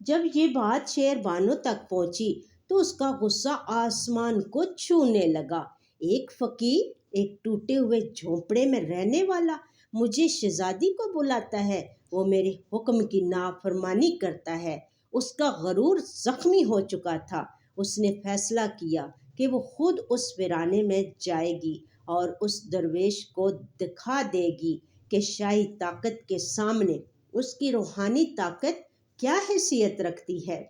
جب یہ بات شیر بانو تک پہنچی تو اس کا غصہ آسمان کو چھونے لگا۔ ایک فقیر ایک ٹوٹے ہوئے جھونپڑے میں رہنے والا مجھے شہزادی کو بلاتا ہے، وہ میرے حکم کی نافرمانی کرتا ہے۔ اس کا غرور زخمی ہو چکا تھا۔ اس نے فیصلہ کیا کہ وہ خود اس ویرانے میں جائے گی اور اس درویش کو دکھا دے گی کہ شاہی طاقت کے سامنے اس کی روحانی طاقت کیا حیثیت رکھتی ہے۔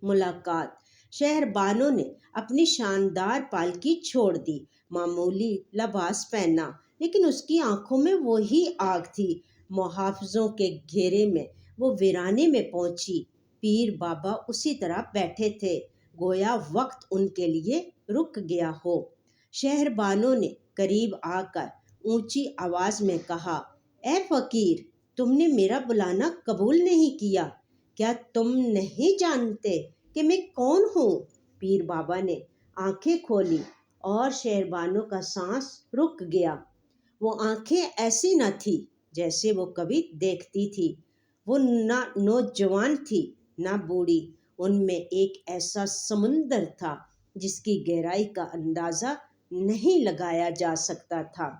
ملاقات۔ شہر بانو نے اپنی شاندار پالکی چھوڑ دی، معمولی لباس پہنا، لیکن اس کی آنکھوں میں وہی آگ تھی۔ محافظوں کے گھیرے میں وہ ویرانے میں پہنچی۔ پیر بابا اسی طرح بیٹھے تھے، گویا وقت ان کے لیے رک گیا ہو۔ شہر بانو نے قریب آ کر اونچی آواز میں کہا، اے فقیر، تم نے میرا بلانا قبول نہیں کیا، کیا تم نہیں جانتے کہ میں کون ہوں؟ پیر بابا نے آنکھیں کھولی اور شہر بانو کا سانس رک گیا۔ وہ آنکھیں ایسی نہ تھی جیسے وہ کبھی دیکھتی تھی۔ وہ نہ نوجوان تھی نہ بوڑھی، ان میں ایک ایسا سمندر تھا جس کی گہرائی کا اندازہ نہیں لگایا جا سکتا تھا۔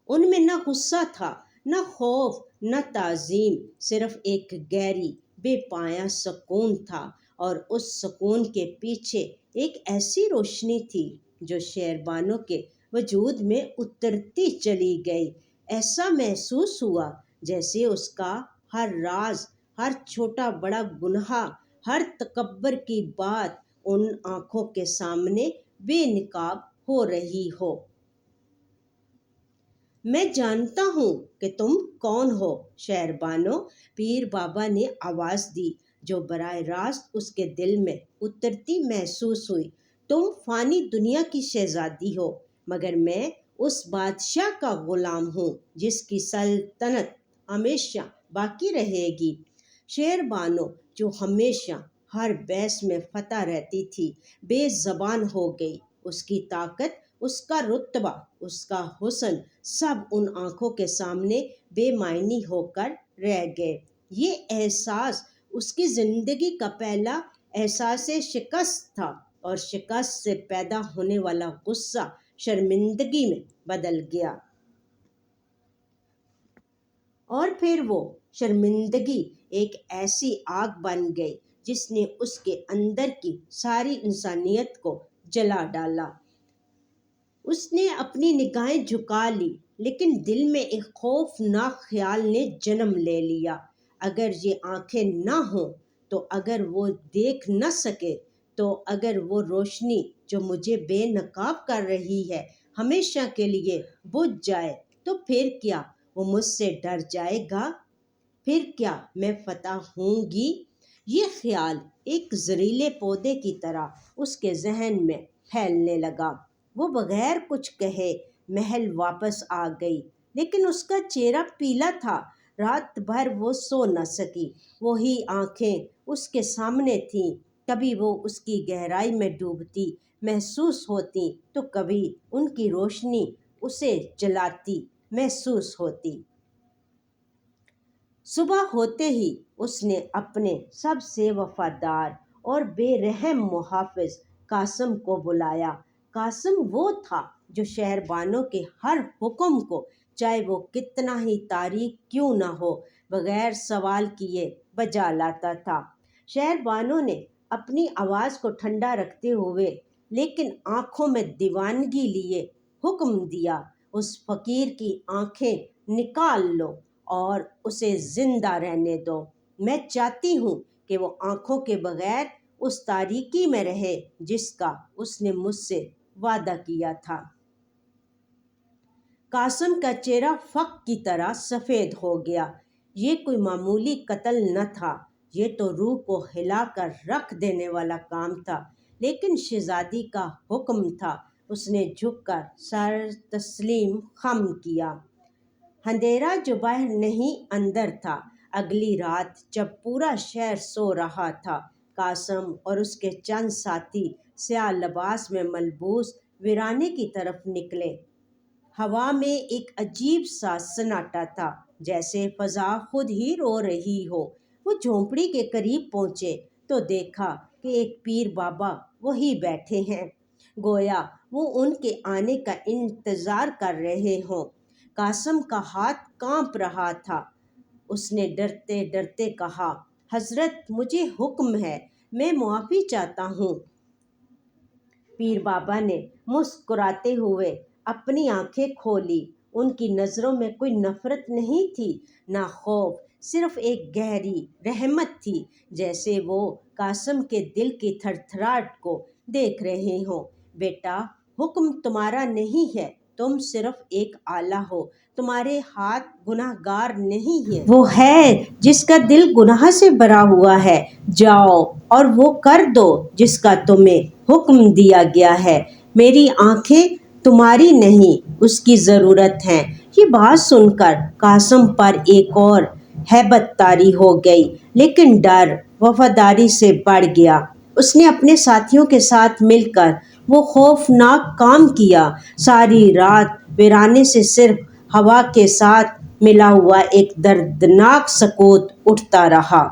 ان میں نہ غصہ تھا، نہ خوف، نہ تعظیم، صرف ایک گہری بے پایہ سکون تھا، اور اس سکون کے پیچھے ایک ایسی روشنی تھی جو شہر بانو کے وجود میں اترتی چلی گئی۔ ایسا محسوس ہوا جیسے اس کا ہر راز، ہر چھوٹا بڑا گناہ، ہر تکبر کی بات ان آنکھوں کے سامنے بے نقاب ہو رہی ہو۔ میں جانتا ہوں کہ تم کون ہو شہر بانو، پیر بابا نے آواز دی جو براہ راست اس کے دل میں اترتی محسوس ہوئی۔ تم فانی دنیا کی شہزادی ہو، مگر میں اس بادشاہ کا غلام ہوں جس کی سلطنت ہمیشہ باقی رہے گی۔ شہر بانو جو ہمیشہ ہر بحث میں فتح رہتی تھی بے زبان ہو گئی۔ اس کی طاقت، اس کا رتبہ، اس کا حسن، سب ان آنکھوں کے سامنے بے معنی ہو کر رہ گئے۔ یہ احساس اس کی زندگی کا پہلا احساس شکست تھا، اور شکست سے پیدا ہونے والا غصہ شرمندگی میں بدل گیا۔ اور پھر وہ شرمندگی ایک ایسی آگ بن گئی جس نے اس کے اندر کی ساری انسانیت کو جلا ڈالا۔ اس نے اپنی نگاہیں جھکا لی، لیکن دل میں ایک خوفناک خیال نے جنم لے لیا۔ اگر یہ آنکھیں نہ ہوں تو، اگر وہ دیکھ نہ سکے تو، اگر وہ روشنی جو مجھے بے نقاب کر رہی ہے ہمیشہ کے لیے بجھ جائے تو پھر کیا وہ مجھ سے ڈر جائے گا؟ پھر کیا میں فتح ہوں گی؟ یہ خیال ایک زہریلے پودے کی طرح اس کے ذہن میں پھیلنے لگا۔ وہ بغیر کچھ کہے محل واپس آ گئی، لیکن اس کا چہرہ پیلا تھا۔ رات بھر وہ سو نہ سکی۔ وہی آنکھیں اس کے سامنے تھیں، کبھی وہ اس کی گہرائی میں ڈوبتی محسوس ہوتی تو کبھی ان کی روشنی اسے جلاتی محسوس ہوتی۔ صبح ہوتے ہی اس نے اپنے سب سے وفادار اور بے رحم محافظ قاسم کو بلایا۔ قاسم وہ تھا جو شہر بانو کے ہر حکم کو، چاہے وہ کتنا ہی تاریک کیوں نہ ہو، بغیر سوال کیے بجا لاتا تھا۔ شہر بانو نے اپنی آواز کو ٹھنڈا رکھتے ہوئے لیکن آنکھوں میں دیوانگی لیے حکم دیا، اس فقیر کی آنکھیں نکال لو اور اسے زندہ رہنے دو۔ میں چاہتی ہوں کہ وہ آنکھوں کے بغیر اس تاریکی میں رہے جس کا اس نے مجھ سے وعدہ کیا تھا۔ قاسم کا چہرہ فخ کی طرح سفید ہو گیا۔ یہ کوئی معمولی قتل نہ تھا، یہ تو روح کو ہلا کر رکھ دینے والا کام تھا۔ لیکن شہزادی کا حکم تھا۔ اس نے جھک کر سر تسلیم خم کیا۔ اندھیرا جو باہر نہیں اندر تھا۔ اگلی رات جب پورا شہر سو رہا تھا، قاسم اور اس کے چند ساتھی سیاہ لباس میں ملبوس ویرانے کی طرف نکلے۔ ہوا میں ایک عجیب سا سناٹا تھا، جیسے فضا خود ہی رو رہی ہو۔ وہ جھونپڑی کے قریب پہنچے تو دیکھا کہ ایک پیر بابا وہی بیٹھے ہیں، گویا وہ ان کے آنے کا انتظار کر رہے ہوں۔ قاسم کا ہاتھ کانپ رہا تھا۔ اس نے ڈرتے ڈرتے کہا، حضرت مجھے حکم ہے، میں معافی چاہتا ہوں۔ پیر بابا نے مسکراتے ہوئے اپنی آنکھیں کھولی۔ ان کی نظروں میں کوئی نفرت نہیں تھی، نہ خوف، صرف ایک گہری رحمت تھی، جیسے وہ قاسم کے دل کی تھرتھراہٹ کو دیکھ رہے ہوں۔ بیٹا، حکم تمہارا نہیں ہے، تم صرف ایک آلہ ہو، تمہارے ہاتھ گناہ گار نہیں ہے، وہ ہے جس کا دل گناہ سے بھرا ہوا ہے۔ جاؤ اور وہ کر دو جس کا تمہیں حکم دیا گیا ہے۔ میری آنکھیں تمہاری نہیں، اس کی ضرورت ہے۔ یہ بات سن کر قاسم پر ایک اور ہیبت طاری ہو گئی، لیکن ڈر وفاداری سے بڑھ گیا۔ اس نے اپنے ساتھیوں کے ساتھ مل کر وہ خوفناک کام کیا۔ ساری رات ویرانے سے صرف ہوا کے ساتھ ملا ہوا ایک دردناک سکوت اٹھتا رہا۔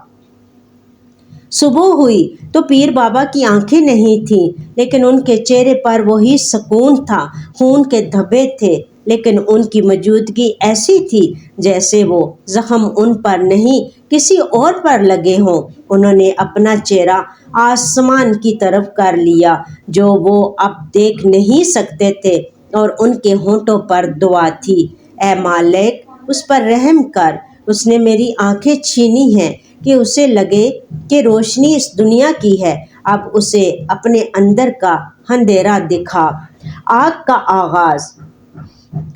صبح ہوئی تو پیر بابا کی آنکھیں نہیں تھیں، لیکن ان کے چہرے پر وہی سکون تھا۔ خون کے دھبے تھے، لیکن ان کی موجودگی ایسی تھی جیسے وہ زخم ان پر نہیں کسی اور پر لگے ہوں۔ انہوں نے اپنا چہرہ آسمان کی طرف کر لیا جو وہ اب دیکھ نہیں سکتے تھے، اور ان کے ہونٹوں پر دعا تھی، اے مالک اس پر رحم کر، اس نے میری آنکھیں چھینی ہیں کہ اسے لگے کہ روشنی اس دنیا کی ہے، اب اسے اپنے اندر کا اندھیرا دکھا۔ آگ کا آغاز۔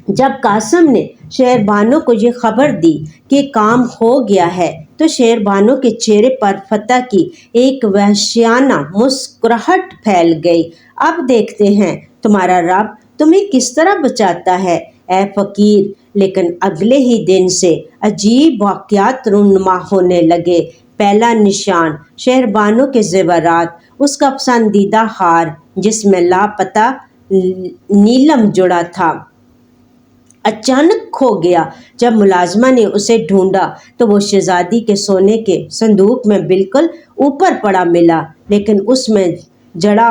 جب قاسم نے شہر بانو کو یہ خبر دی کہ کام ہو گیا ہے تو شہر بانو کے چہرے پر فتح کی ایک وحشیانہ مسکراہٹ پھیل گئی۔ اب دیکھتے ہیں تمہارا رب تمہیں کس طرح بچاتا ہے، اے فقیر۔ لیکن اگلے ہی دن سے عجیب واقعات رونما ہونے لگے۔ پہلا نشان، شہر بانو کے زیورات، اس کا پسندیدہ ہار جس میں لاپتہ نیلم جڑا تھا، اچانک کھو گیا۔ جب ملازمہ نے اسے ڈھونڈا تو وہ شہزادی کے سونے کے صندوق میں بالکل اوپر پڑا ملا، لیکن اس میں جڑا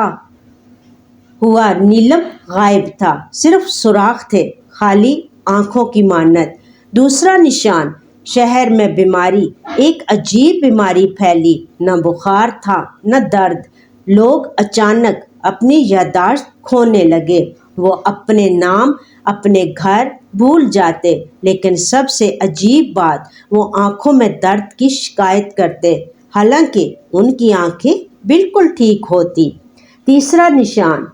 ہوا نیلم غائب تھا، صرف سوراخ تھے، خالی آنکھوں کی مانند۔ دوسرا نشان، شہر میں بیماری، ایک عجیب بیماری پھیلی، نہ بخار تھا نہ درد۔ لوگ اچانک اپنی یادداشت کھونے لگے، وہ اپنے نام، اپنے گھر بھول جاتے، لیکن سب سے عجیب بات، وہ آنکھوں میں درد کی شکایت کرتے، حالانکہ ان کی آنکھیں بالکل ٹھیک ہوتی۔ تیسرا نشان،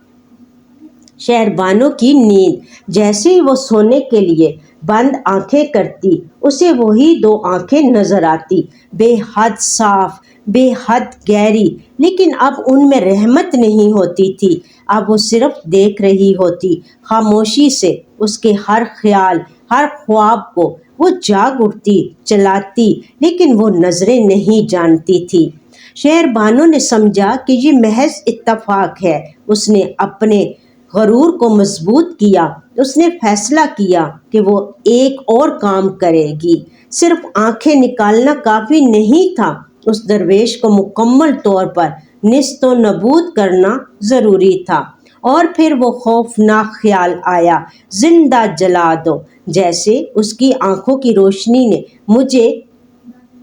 شہر بانو کی نیند، جیسے ہی وہ سونے کے لیے بند آنکھیں کرتی، اسے وہی دو آنکھیں نظر آتی، بے حد صاف، بے حد گہری، لیکن اب ان میں رحمت نہیں ہوتی تھی۔ اب وہ صرف دیکھ رہی ہوتی، خاموشی سے، اس کے ہر خیال، ہر خواب کو وہ جاگ اٹھتی، چلاتی، لیکن وہ نظریں نہیں جانتی تھی۔ شہر بانو نے سمجھا کہ یہ محض اتفاق ہے۔ اس نے اپنے غرور کو مضبوط کیا۔ اس نے فیصلہ کیا کہ وہ ایک اور کام کرے گی۔ صرف آنکھیں نکالنا کافی نہیں تھا، اس درویش کو مکمل طور پر نیست و نابود کرنا ضروری تھا۔ اور پھر وہ خوفناک خیال آیا، زندہ جلا دو، جیسے اس کی آنکھوں کی روشنی نے مجھے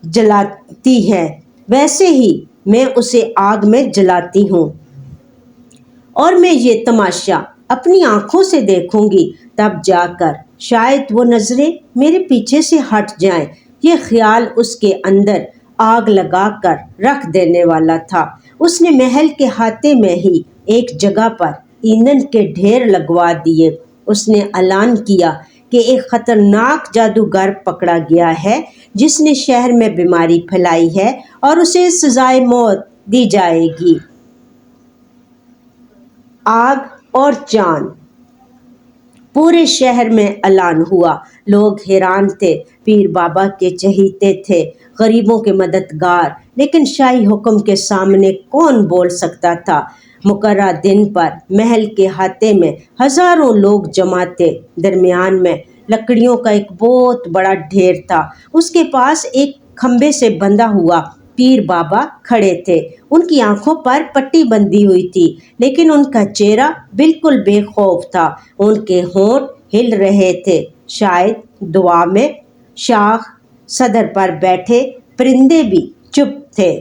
جلاتی ہے، ویسے ہی میں اسے آگ میں جلاتی ہوں، اور میں یہ تماشا اپنی آنکھوں سے دیکھوں گی، تب جا کر شاید وہ نظریں میرے پیچھے سے ہٹ جائیں۔ یہ خیال اس کے اندر آگ لگا کر رکھ دینے والا تھا۔ اس نے محل کے احاطے میں ہی ایک جگہ پر ایندھن کے ڈھیر لگوا دیے۔ اس نے اعلان کیا کہ ایک خطرناک جادوگر پکڑا گیا ہے جس نے شہر میں بیماری پھیلائی ہے، اور اسے سزائے موت دی جائے گی۔ آگ اور چاند۔ پورے شہر میں اعلان ہوا۔ لوگ حیران تھے، پیر بابا کے چہیتے تھے، غریبوں کے مددگار، لیکن شاہی حکم کے سامنے کون بول سکتا تھا؟ مقررہ دن پر محل کے احاطے میں ہزاروں لوگ جمع تھے۔ درمیان میں لکڑیوں کا ایک بہت بڑا ڈھیر تھا، اس کے پاس ایک کھمبے سے بندھا ہوا پیر بابا کھڑے تھے۔ ان کی آنکھوں پر پٹی بندھی ہوئی تھی، لیکن ان کا چہرہ بالکل بے خوف تھا۔ ان کے ہونٹ ہل رہے تھے، شاید دعا میں۔ شاخ صدر پر بیٹھے پرندے بھی چپ تھے۔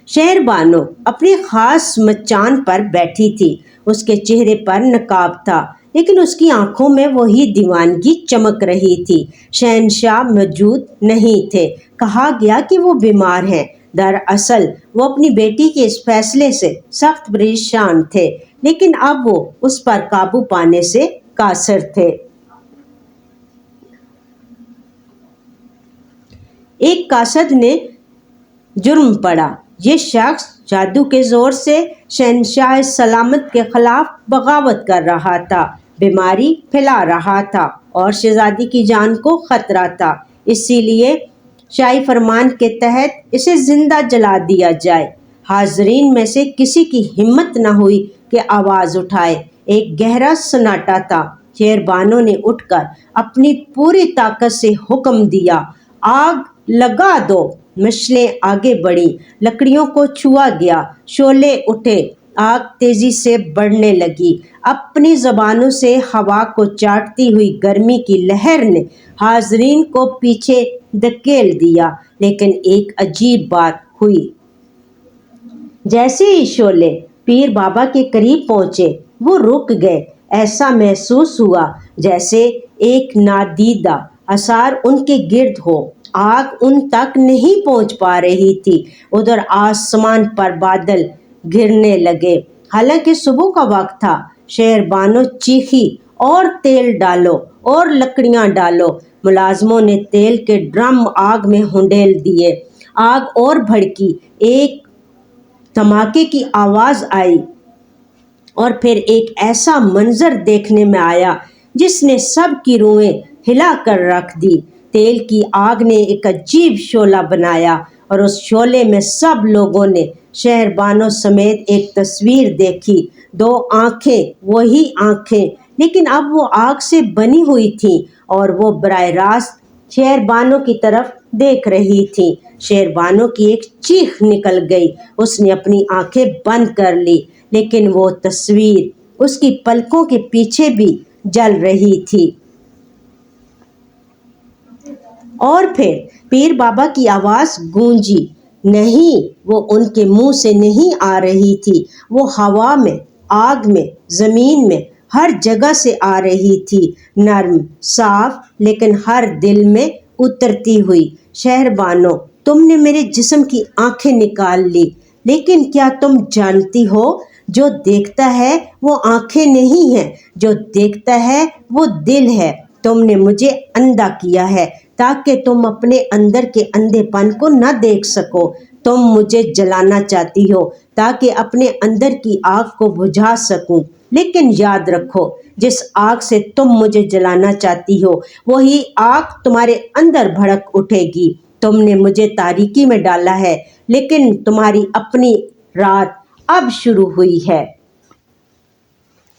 شہر بانو اپنی خاص مچان پر بیٹھی تھی۔ اس کے چہرے پر نقاب تھا، لیکن اس کی آنکھوں میں وہی دیوانگی چمک رہی تھی۔ شہنشاہ موجود نہیں تھے۔ کہا گیا کہ وہ بیمار ہیں۔ دراصل وہ اپنی بیٹی کے اس فیصلے سے سخت پریشان تھے، لیکن اب وہ اس پر قابو پانے سے قاصر تھے۔ ایک قاصد نے جرم پڑا۔ یہ شخص جادو کے زور سے شہنشاہ سلامت کے خلاف بغاوت کر رہا تھا، بیماری پھیلا رہا تھا اور شہزادی کی جان کو خطرہ تھا۔ اسی لیے شاہی فرمان کے تحت اسے زندہ جلا دیا جائے۔ حاضرین میں سے کسی کی ہمت نہ ہوئی کہ آواز اٹھائے۔ ایک گہرا سناٹا تھا۔ شہر بانو نے اٹھ کر اپنی پوری طاقت سے حکم دیا، آگ لگا دو۔ مشلیں آگے بڑھیں، لکڑیوں کو چھوا گیا، شعلے اٹھے، آگ تیزی سے بڑھنے لگی۔ اپنی زبانوں سے ہوا کو چاٹتی ہوئی گرمی کی لہر نے حاضرین کو پیچھے دھکیل دیا، لیکن ایک عجیب بات ہوئی۔ جیسے ہی شعلے پیر بابا کے قریب پہنچے، وہ رک گئے۔ ایسا محسوس ہوا جیسے ایک نادیدہ اثر ان کے گرد ہو۔ آگ ان تک نہیں پہنچ پا رہی تھی۔ ادھر آسمان پر بادل گھرنے لگے۔ حالانکہ صبح کا وقت تھا۔ شہر بانو چیخی، اور تیل ڈالو اور لکڑیاں ڈالو۔ ملازموں نے تیل کے ڈرم آگ میں ہنڈیل دیے۔ آگ اور بھڑکی، ایک دھماکے کی آواز آئی، اور پھر ایک ایسا منظر دیکھنے میں آیا جس نے سب کی روحیں ہلا کر رکھ دی۔ تیل کی آگ نے ایک عجیب شعلہ بنایا، اور اس شعلے میں سب لوگوں نے شہر بانو سمیت ایک تصویر دیکھی۔ دو آنکھیں، وہی آنکھیں، لیکن اب وہ آگ سے بنی ہوئی تھیں، اور وہ براہ راست شہر بانو کی طرف دیکھ رہی تھیں۔ شہر بانو کی ایک چیخ نکل گئی۔ اس نے اپنی آنکھیں بند کر لی، لیکن وہ تصویر اس کی پلکوں کے پیچھے بھی جل رہی تھی۔ اور پھر پیر بابا کی آواز گونجی۔ نہیں، وہ ان کے منہ سے نہیں آ رہی تھی، وہ ہوا میں، آگ میں، زمین میں، ہر جگہ سے آ رہی تھی، نرم، صاف، لیکن ہر دل میں اترتی ہوئی۔ شہر بانو، تم نے میرے جسم کی آنکھیں نکال لی، لیکن کیا تم جانتی ہو، جو دیکھتا ہے وہ آنکھیں نہیں ہیں، جو دیکھتا ہے وہ دل ہے۔ تم نے مجھے اندھا کیا ہے تاکہ تم اپنے اندر کے اندھے پن کو نہ دیکھ سکو۔ تم مجھے جلانا چاہتی ہو تاکہ اپنے اندر کی آگ کو بجھا سکوں، لیکن یاد رکھو، جس آگ سے تم مجھے جلانا چاہتی ہو، وہی آگ تمہارے اندر بھڑک اٹھے گی۔ تم نے مجھے تاریکی میں ڈالا ہے، لیکن تمہاری اپنی رات اب شروع ہوئی ہے۔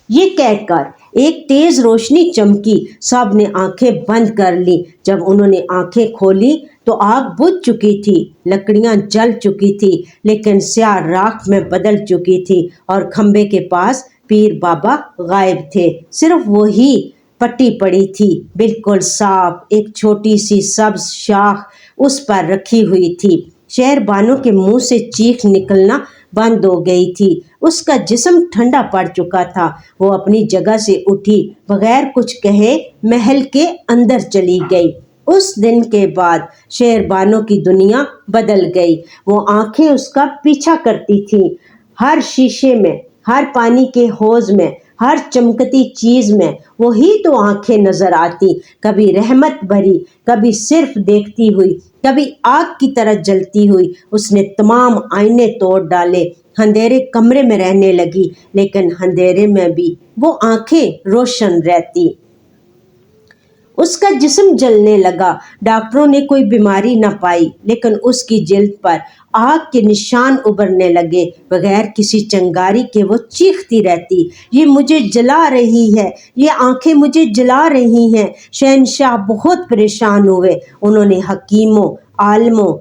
یہ کہہ کر ایک تیز روشنی چمکی۔ سب نے آنکھیں بند کر لیں۔ جب انہوں نے آنکھیں کھولی تو آگ بجھ چکی تھی، لکڑیاں جل چکی تھی، لیکن سیاہ راکھ میں بدل چکی تھی، اور کھمبے کے پاس پیر بابا غائب تھے۔ صرف وہی پٹی پڑی تھی، بالکل صاف، ایک چھوٹی سی سبز شاخ اس پر رکھی ہوئی تھی۔ شہر بانو کے منہ سے چیخ نکلنا بند ہو گئی تھی۔ اس کا جسم ٹھنڈا پڑ چکا تھا۔ وہ اپنی جگہ سے اٹھی، بغیر کچھ کہے محل کے اندر چلی گئی۔ اس دن کے بعد شہر بانو کی دنیا بدل گئی۔ وہ آنکھیں اس کا پیچھا کرتی تھیں، ہر شیشے میں، ہر پانی کے حوض میں، ہر چمکتی چیز میں وہی تو آنکھیں نظر آتی، کبھی رحمت بھری، کبھی صرف دیکھتی ہوئی، کبھی آگ کی طرح جلتی ہوئی۔ اس نے تمام آئینے توڑ ڈالے، اندھیرے کمرے میں رہنے لگی، لیکن اندھیرے میں بھی وہ آنکھیں روشن رہتی۔ اس کا جسم جلنے لگا۔ ڈاکٹروں نے کوئی بیماری نہ پائی، لیکن اس کی جلد پر آگ کے نشان ابھرنے لگے۔ بغیر کسی چنگاری کے وہ چیختی رہتی، یہ مجھے جلا رہی ہے، یہ آنکھیں مجھے جلا رہی ہیں۔ شہنشاہ بہت پریشان ہوئے۔ انہوں نے حکیموں، عالموں،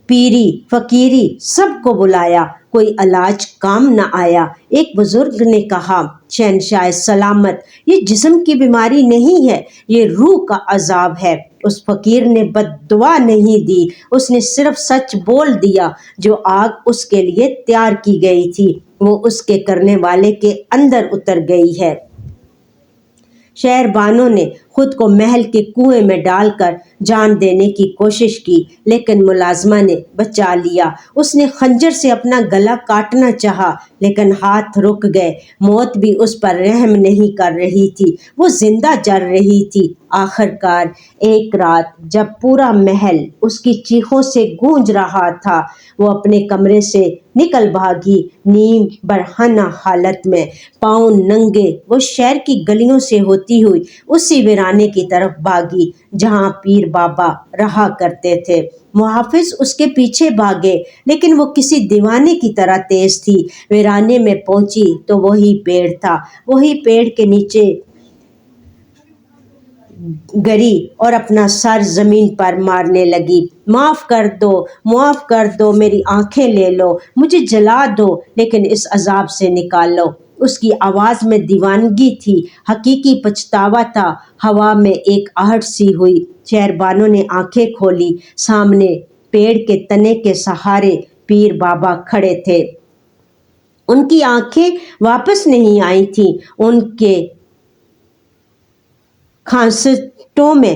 پیری، فقیری سب کو بلایا، کوئی علاج کام نہ آیا۔ ایک بزرگ نے کہا، شہنشاہ سلامت، یہ جسم کی بیماری نہیں ہے، یہ روح کا عذاب ہے۔ اس فقیر نے بد دعا نہیں دی، اس نے صرف سچ بول دیا۔ جو آگ اس کے لیے تیار کی گئی تھی وہ اس کے کرنے والے کے اندر اتر گئی ہے۔ شہر بانو نے خود کو محل کے کنویں میں ڈال کر جان دینے کی کوشش کی، لیکن ملازمہ نے بچا لیا۔ اس نے خنجر سے اپنا گلا کاٹنا چاہا، لیکن ہاتھ رک گئے۔ موت بھی اس پر رحم نہیں کر رہی تھی، وہ زندہ جل رہی تھی۔ آخرکار ایک رات جب پورا محل اس کی چیخوں سے گونج رہا تھا، وہ اپنے کمرے سے نکل بھاگی، نیم برہنہ حالت میں، پاؤں ننگے، وہ شہر کی گلیوں سے ہوتی ہوئی اسی ویرانے کی طرف بھاگی جہاں پیر بابا رہا کرتے تھے۔ محافظ اس کے پیچھے بھاگے، لیکن وہ کسی دیوانے کی طرح تیز تھی۔ ویرانے میں پہنچی تو وہی پیڑ تھا، وہی پیڑ کے نیچے گری اور اپنا سر زمین پر مارنے لگی۔ معاف کر دو، معاف کر دو، میری آنکھیں لے لو، مجھے جلا دو، لیکن اس عذاب سے نکال لو۔ اس کی آواز میں دیوانگی تھی، حقیقی پچھتاوا تھا۔ ہوا میں ایک آہٹ سی ہوئی۔ شہربانو نے آنکھیں کھولی، سامنے پیڑ کے تنے کے سہارے پیر بابا کھڑے تھے۔ ان کی آنکھیں واپس نہیں آئی تھیں، ان کے کھانسٹوں میں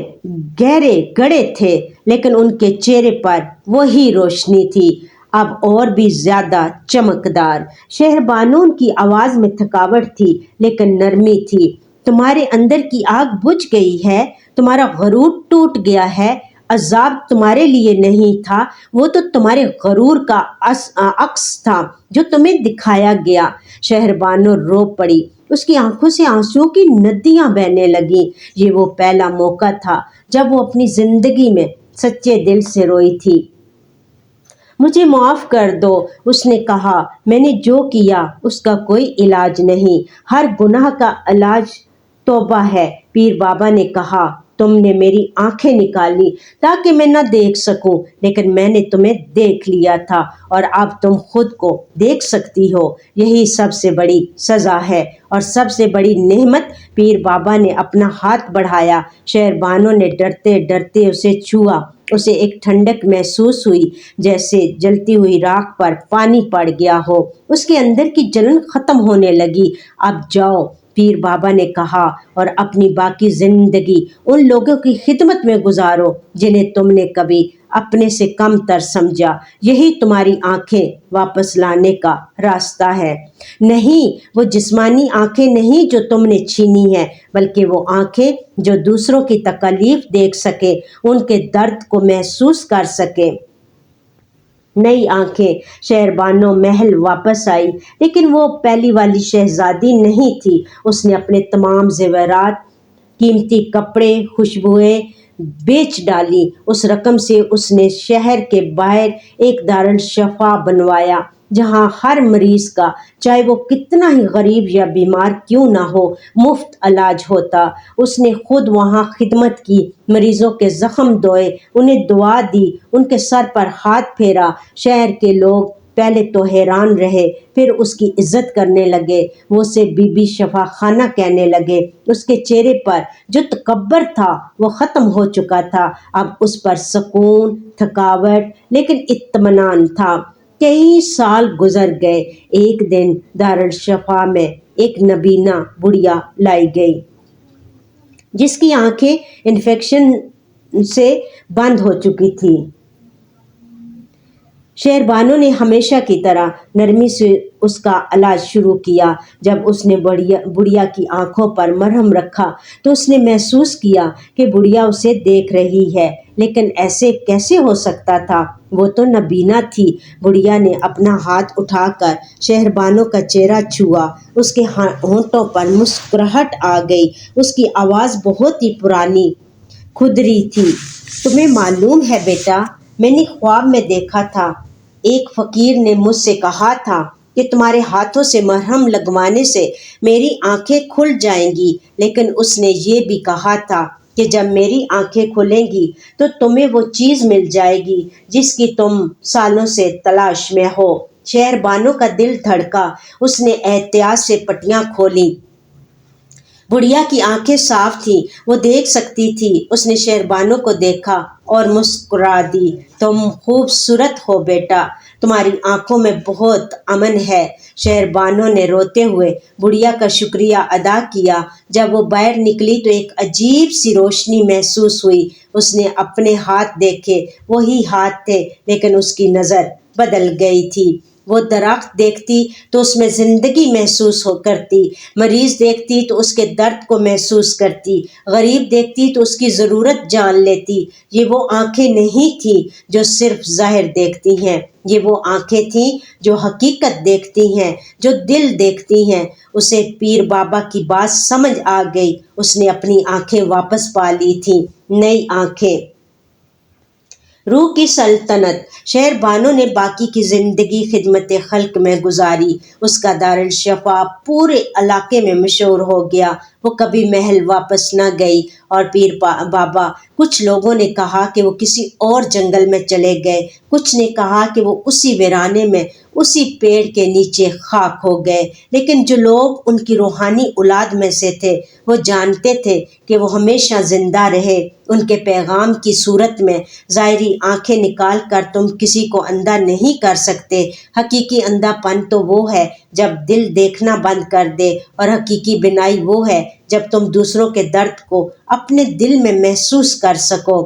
گہرے گڑھے تھے، لیکن ان کے چہرے پر وہی روشنی تھی، اب اور بھی زیادہ چمکدار۔ شہربانو کی آواز میں تھکاوٹ تھی، لیکن نرمی تھی۔ تمہارے اندر کی آگ بجھ گئی ہے، تمہارا غرور ٹوٹ گیا ہے۔ عذاب تمہارے لیے نہیں تھا، وہ تو تمہارے غرور کا عکس تھا جو تمہیں دکھایا گیا۔ شہربانو رو پڑی، اس کی آنکھوں سے آنسوؤں کی ندیاں بہنے لگیں۔ یہ وہ پہلا موقع تھا جب وہ اپنی زندگی میں سچے دل سے روئی تھی۔ مجھے معاف کر دو، اس نے کہا، میں نے جو کیا اس کا کوئی علاج نہیں، ہر گناہ کا علاج توبہ ہے۔ پیر بابا نے کہا، تم نے میری آنکھیں نکالی تاکہ میں نہ دیکھ سکوں، لیکن میں نے تمہیں دیکھ لیا تھا اور اب تم خود کو دیکھ سکتی ہو۔ یہی سب سے بڑی سزا ہے اور سب سے بڑی نعمت۔ پیر بابا نے اپنا ہاتھ بڑھایا۔ شہربانو نے ڈرتے ڈرتے اسے چھوا۔ اسے ایک ٹھنڈک محسوس ہوئی، جیسے جلتی ہوئی راکھ پر پانی پڑ گیا ہو۔ اس کے اندر کی جلن ختم ہونے لگی۔ اب جاؤ، پیر بابا نے کہا، اور اپنی باقی زندگی ان لوگوں کی خدمت میں گزارو جنہیں تم نے کبھی اپنے سے کم تر سمجھا۔ یہی تمہاری آنکھیں واپس لانے کا راستہ ہے۔ نہیں، وہ جسمانی آنکھیں نہیں جو تم نے چھینی ہیں، بلکہ وہ آنکھیں جو دوسروں کی تکالیف دیکھ سکیں، ان کے درد کو محسوس کر سکیں۔ نئی آنکھیں۔ شہربانو محل واپس آئی، لیکن وہ پہلی والی شہزادی نہیں تھی۔ اس نے اپنے تمام زیورات، قیمتی کپڑے، خوشبوئیں بیچ ڈالی۔ اس رقم سے اس نے شہر کے باہر ایک دارالشفا بنوایا، جہاں ہر مریض کا، چاہے وہ کتنا ہی غریب یا بیمار کیوں نہ ہو، مفت علاج ہوتا۔ اس نے خود وہاں خدمت کی، مریضوں کے زخم دھوئے، انہیں دعا دی، ان کے سر پر ہاتھ پھیرا۔ شہر کے لوگ پہلے تو حیران رہے، پھر اس کی عزت کرنے لگے، وہ اسے بی بی شفا خانہ کہنے لگے۔ اس کے چہرے پر جو تکبر تھا وہ ختم ہو چکا تھا، اب اس پر سکون، تھکاوٹ، لیکن اطمینان تھا۔ کئی سال گزر گئے۔ ایک دن دارالشفا میں ایک نبینا بڑھیا لائی گئی، جس کی آنکھیں انفیکشن سے بند ہو چکی تھیں۔ شہربانو نے ہمیشہ کی طرح نرمی سے اس کا علاج شروع کیا۔ جب اس نے بڑھیا کی آنکھوں پر مرہم رکھا تو اس نے محسوس کیا کہ بڑھیا اسے دیکھ رہی ہے، لیکن ایسے کیسے ہو سکتا تھا؟ وہ تو نابینا تھی۔ بڑھیا نے اپنا ہاتھ اٹھا کر شہربانو کا چہرہ چھوا۔ اس کے ہونٹوں پر مسکراہٹ آ گئی۔ اس کی آواز بہت ہی پرانی کھدری تھی۔ تمہیں معلوم ہے بیٹا، میں نے خواب میں دیکھا تھا، ایک فقیر نے مجھ سے کہا تھا کہ تمہارے ہاتھوں سے مرہم لگوانے سے میری آنکھیں کھل جائیں گی، لیکن اس نے یہ بھی کہا تھا کہ جب میری آنکھیں کھلیں گی تو تمہیں وہ چیز مل جائے گی جس کی تم سالوں سے تلاش میں ہو۔ شہربانو کا دل دھڑکا۔ اس نے احتیاط سے پٹیاں کھولیں۔ بڑھیا کی آنکھیں صاف تھیں، وہ دیکھ سکتی تھی۔ اس نے شہربانو کو دیکھا اور مسکرا دی۔ تم خوبصورت ہو بیٹا، تمہاری آنکھوں میں بہت امن ہے۔ شہربانو نے روتے ہوئے بڑھیا کا شکریہ ادا کیا۔ جب وہ باہر نکلی تو ایک عجیب سی روشنی محسوس ہوئی۔ اس نے اپنے ہاتھ دیکھے، وہی ہاتھ تھے، لیکن اس کی نظر بدل گئی تھی۔ وہ درخت دیکھتی تو اس میں زندگی محسوس کرتی، مریض دیکھتی تو اس کے درد کو محسوس کرتی، غریب دیکھتی تو اس کی ضرورت جان لیتی۔ یہ وہ آنکھیں نہیں تھیں جو صرف ظاہر دیکھتی ہیں، یہ وہ آنکھیں تھیں جو حقیقت دیکھتی ہیں، جو دل دیکھتی ہیں۔ اسے پیر بابا کی بات سمجھ آ گئی۔ اس نے اپنی آنکھیں واپس پا لی تھیں، نئی آنکھیں۔ روح کی سلطنت۔ شہربانو نے باقی کی زندگی خدمت خلق میں گزاری۔ اس کا دارالشفا پورے علاقے میں مشہور ہو گیا۔ وہ کبھی محل واپس نہ گئی اور پیر بابا، کچھ لوگوں نے کہا کہ وہ کسی اور جنگل میں چلے گئے، کچھ نے کہا کہ وہ اسی ویرانے میں اسی پیڑ کے نیچے خاک ہو گئے، لیکن جو لوگ ان کی روحانی اولاد میں سے تھے وہ جانتے تھے کہ وہ ہمیشہ زندہ رہے۔ ان کے پیغام کی صورت میں ظاہری آنکھیں نکال کر تم کسی کو اندھا نہیں کر سکتے۔ حقیقی اندھا پن تو وہ ہے جب دل دیکھنا بند کر دے، اور حقیقی بینائی وہ ہے جب تم دوسروں کے درد کو اپنے دل میں محسوس کر سکو۔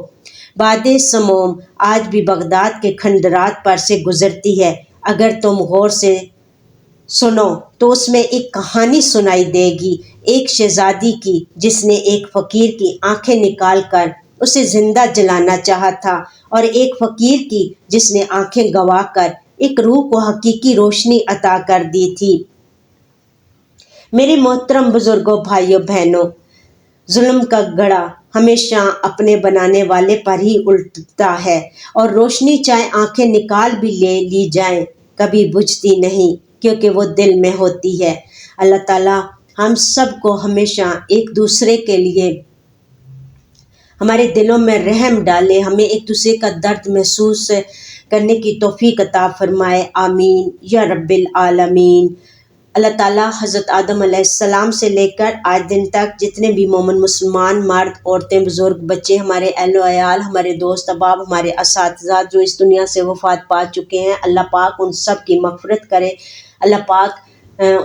وادی سموم آج بھی بغداد کے کھنڈرات پر سے گزرتی ہے۔ اگر تم غور سے سنو تو اس میں ایک کہانی سنائی دے گی، ایک شہزادی کی جس نے ایک فقیر کی آنکھیں نکال کر اسے زندہ جلانا چاہا تھا، اور ایک فقیر کی جس نے آنکھیں گنوا کر ایک روح کو حقیقی روشنی عطا کر دی تھی۔ میرے محترم بزرگوں، بھائیوں بہنوں، ظلم کا گڑھا ہمیشہ اپنے بنانے والے پر ہی الٹتا ہے، اور روشنی چاہے آنکھیں نکال بھی لے لی جائیں کبھی بجھتی نہیں، کیونکہ وہ دل میں ہوتی ہے۔ اللہ تعالیٰ ہم سب کو ہمیشہ ایک دوسرے کے لیے ہمارے دلوں میں رحم ڈالے، ہمیں ایک دوسرے کا درد محسوس کرنے کی توفیق عطا فرمائے، آمین یا رب العالمین۔ اللہ تعالیٰ حضرت آدم علیہ السلام سے لے کر آج دن تک جتنے بھی مومن مسلمان مرد، عورتیں، بزرگ، بچے، ہمارے اہل و عیال، ہمارے دوست احباب، ہمارے اساتذہ جو اس دنیا سے وفات پا چکے ہیں، اللہ پاک ان سب کی مغفرت کرے۔ اللہ پاک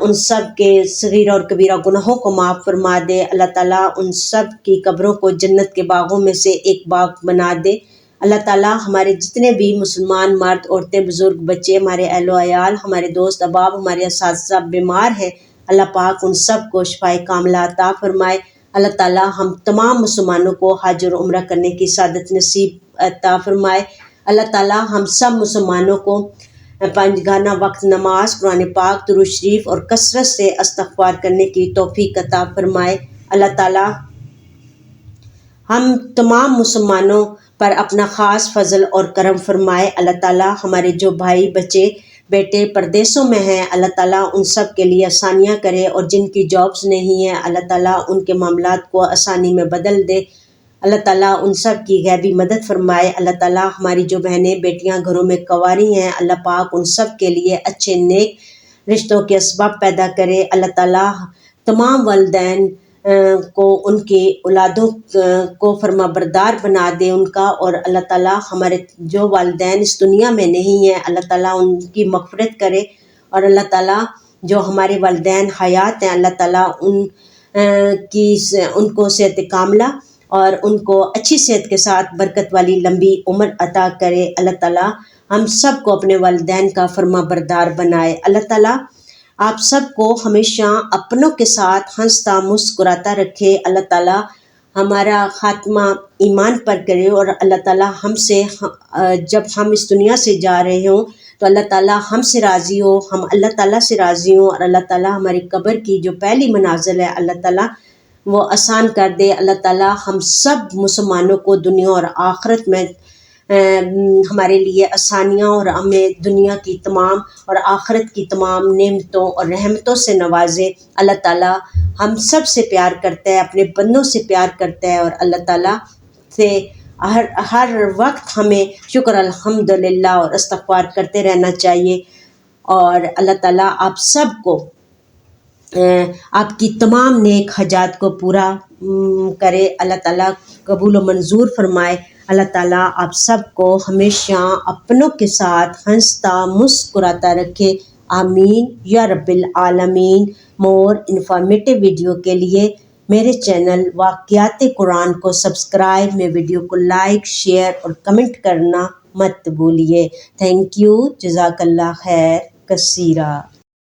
ان سب کے صغیرہ اور کبیرہ گناہوں کو معاف فرما دے۔ اللہ تعالیٰ ان سب کی قبروں کو جنت کے باغوں میں سے ایک باغ بنا دے۔ اللہ تعالیٰ ہمارے جتنے بھی مسلمان مرد، عورتیں، بزرگ، بچے، ہمارے اہل و عیال، ہمارے دوست احباب، ہمارے اساتذہ بیمار ہیں، اللہ پاک ان سب کو شفائے کاملہ عطا فرمائے۔ اللہ تعالیٰ ہم تمام مسلمانوں کو حج اور عمرہ کرنے کی سعادت نصیب عطا فرمائے۔ اللہ تعالیٰ ہم سب مسلمانوں کو پنج گانہ وقت نماز، قرآن پاک، درود شریف اور کثرت سے استغفار کرنے کی توفیق عطا فرمائے۔ اللہ تعالیٰ ہم تمام مسلمانوں پر اپنا خاص فضل اور کرم فرمائے۔ اللہ تعالیٰ ہمارے جو بھائی، بچے، بیٹے پردیسوں میں ہیں، اللہ تعالیٰ ان سب کے لیے آسانیاں کرے، اور جن کی جابس نہیں ہیں اللہ تعالیٰ ان کے معاملات کو آسانی میں بدل دے۔ اللہ تعالیٰ ان سب کی غیبی مدد فرمائے۔ اللہ تعالیٰ ہماری جو بہنیں بیٹیاں گھروں میں کنواری ہیں، اللہ پاک ان سب کے لیے اچھے نیک رشتوں کے اسباب پیدا کرے۔ اللہ تعالیٰ تمام والدین کو ان کی اولادوں کو فرما بردار بنا دے ان کا، اور اللہ تعالیٰ ہمارے جو والدین اس دنیا میں نہیں ہیں اللہ تعالیٰ ان کی مغفرت کرے، اور اللہ تعالیٰ جو ہمارے والدین حیات ہیں اللہ تعالیٰ ان کو صحت کاملہ اور ان کو اچھی صحت کے ساتھ برکت والی لمبی عمر عطا کرے۔ اللہ تعالیٰ ہم سب کو اپنے والدین کا فرما بردار بنائے۔ اللہ تعالیٰ آپ سب کو ہمیشہ اپنوں کے ساتھ ہنستا مسکراتا رکھے۔ اللہ تعالیٰ ہمارا خاتمہ ایمان پر کرے، اور اللہ تعالیٰ ہم سے جب ہم اس دنیا سے جا رہے ہوں تو اللہ تعالیٰ ہم سے راضی ہو، ہم اللہ تعالیٰ سے راضی ہوں، اور اللہ تعالیٰ ہماری قبر کی جو پہلی منازل ہے اللہ تعالیٰ وہ آسان کر دے۔ اللہ تعالیٰ ہم سب مسلمانوں کو دنیا اور آخرت میں ہمارے لیے آسانیاں اور ہمیں دنیا کی تمام اور آخرت کی تمام نعمتوں اور رحمتوں سے نوازے۔ اللہ تعالیٰ ہم سب سے پیار کرتا ہے، اپنے بندوں سے پیار کرتا ہے، اور اللہ تعالیٰ سے ہر وقت ہمیں شکر الحمدللہ اور استغفار کرتے رہنا چاہیے۔ اور اللہ تعالیٰ آپ سب کو آپ کی تمام نیک حاجات کو پورا کرے، اللہ تعالیٰ قبول و منظور فرمائے۔ اللہ تعالیٰ آپ سب کو ہمیشہ اپنوں کے ساتھ ہنستا مسکراتا رکھے، آمین یا رب العالمین۔ مور انفارمیٹیو ویڈیو کے لیے میرے چینل واقعات قرآن کو سبسکرائب، میں ویڈیو کو لائک، شیئر اور کمنٹ کرنا مت بھولیے۔ تھینک یو، جزاک اللہ خیر کثیرہ۔